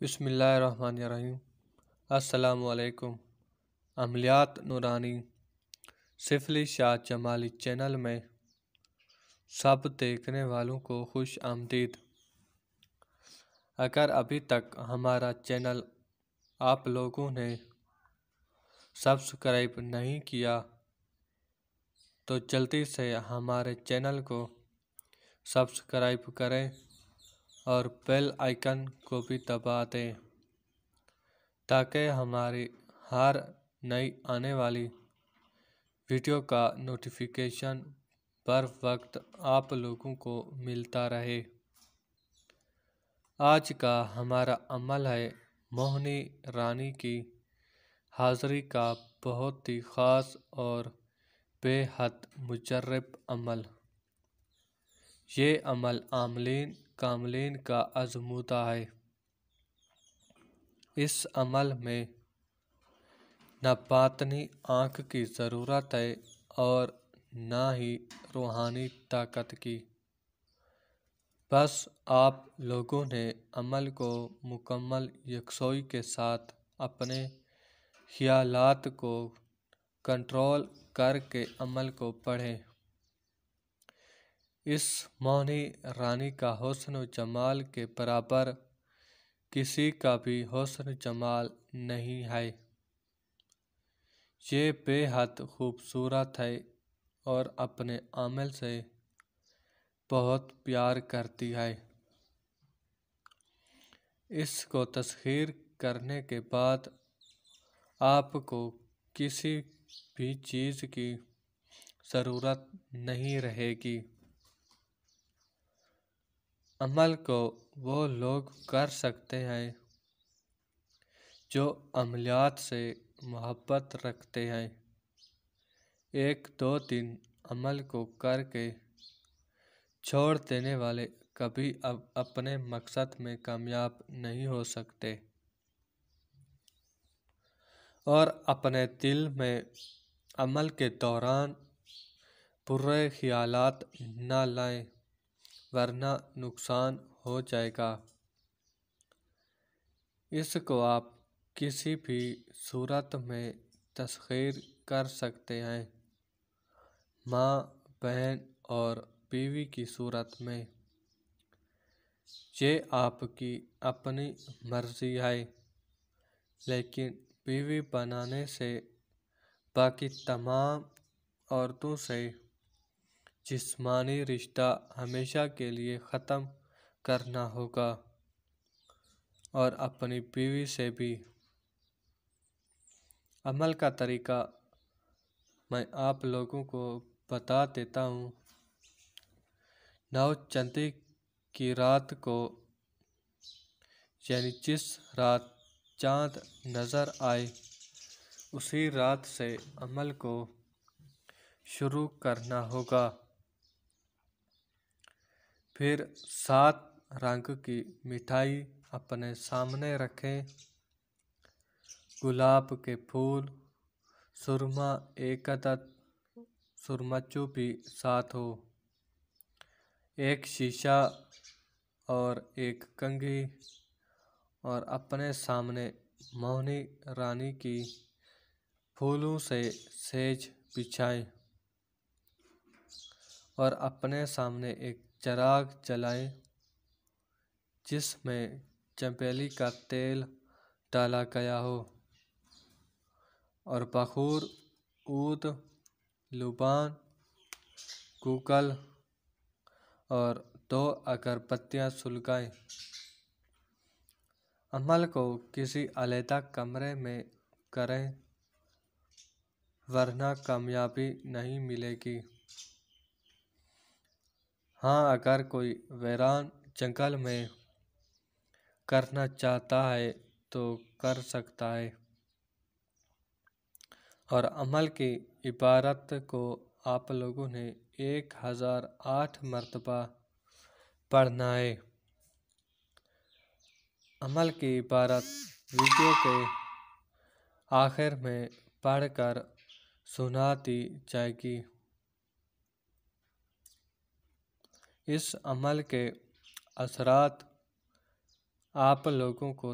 بسم اللہ الرحمن الرحیم۔ السلام علیکم۔ عملیات نورانی سفلی شاہ جمالی چینل میں سب دیکھنے والوں کو خوش آمدید۔ اگر ابھی تک ہمارا چینل آپ لوگوں نے سبسکرائب نہیں کیا تو جلدی سے ہمارے چینل کو سبسکرائب کریں اور بیل آئیکن کو بھی دبا دیں تاکہ ہماری ہر نئی آنے والی ویڈیو کا نوٹیفیکیشن بر وقت آپ لوگوں کو ملتا رہے۔ آج کا ہمارا عمل ہے موہنی رانی کی حاضری کا بہت ہی خاص اور بے حد مجرب عمل۔ یہ عمل عاملین کاملین کا آزمودہ ہے۔ اس عمل میں نہ باطنی آنکھ کی ضرورت ہے اور نہ ہی روحانی طاقت کی۔ بس آپ لوگوں نے عمل کو مکمل یکسوئی کے ساتھ اپنے خیالات کو کنٹرول کر کے عمل کو پڑھیں۔ اس موہنی رانی کا حسن و جمال کے برابر کسی کا بھی حسن و جمال نہیں ہے۔ یہ بے حد خوبصورت ہے اور اپنے عمل سے بہت پیار کرتی ہے۔ اس کو تسخیر کرنے کے بعد آپ کو کسی بھی چیز کی ضرورت نہیں رہے گی۔ عمل کو وہ لوگ کر سکتے ہیں جو عملیات سے محبت رکھتے ہیں۔ ایک دو دن عمل کو کر کے چھوڑ دینے والے کبھی اپنے مقصد میں کامیاب نہیں ہو سکتے، اور اپنے دل میں عمل کے دوران برے خیالات نہ لائیں ورنہ نقصان ہو جائے گا۔ اس کو آپ کسی بھی صورت میں تسخیر کر سکتے ہیں، ماں، بہن اور بیوی کی صورت میں۔ یہ آپ کی اپنی مرضی ہے، لیکن بیوی بنانے سے باقی تمام عورتوں سے جسمانی رشتہ ہمیشہ کے لیے ختم کرنا ہوگا، اور اپنی بیوی سے بھی۔ عمل کا طریقہ میں آپ لوگوں کو بتا دیتا ہوں۔ 9 چندی کی رات کو، یعنی جس رات چاند نظر آئے اسی رات سے عمل کو شروع کرنا ہوگا۔ پھر 7 رنگ کی مٹھائی اپنے سامنے رکھیں، گلاب کے پھول، سرما 1 عدد، سرمچو بھی ساتھ ہو، 1 شیشہ اور 1 کنگھی، اور اپنے سامنے موہنی رانی کی پھولوں سے سیج بچھائیں، اور اپنے سامنے ایک چراغ جلائیں جس میں چمیلی کا تیل ڈالا گیا ہو، اور بخور، عود، لبان، گوگل اور 2 اگربتیاں سلگائیں۔ عمل کو کسی علیحدہ کمرے میں کریں ورنہ کامیابی نہیں ملے گی۔ ہاں، اگر کوئی ویران جنگل میں کرنا چاہتا ہے تو کر سکتا ہے، اور عمل کی عبارت کو آپ لوگوں نے 1008 مرتبہ پڑھنا ہے۔ عمل کی عبارت ویڈیو کے آخر میں پڑھ کر سنا دی جائے گی۔ اس عمل کے اثرات آپ لوگوں کو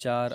4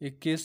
21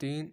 3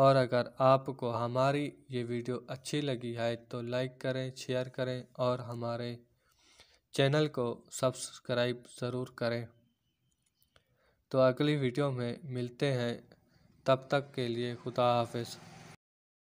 اور اگر آپ کو ہماری یہ ویڈیو اچھی لگی ہے تو لائک کریں، شیئر کریں اور ہمارے چینل کو سبسکرائب ضرور کریں۔ تو اگلی ویڈیو میں ملتے ہیں، تب تک کے لیے خدا حافظ۔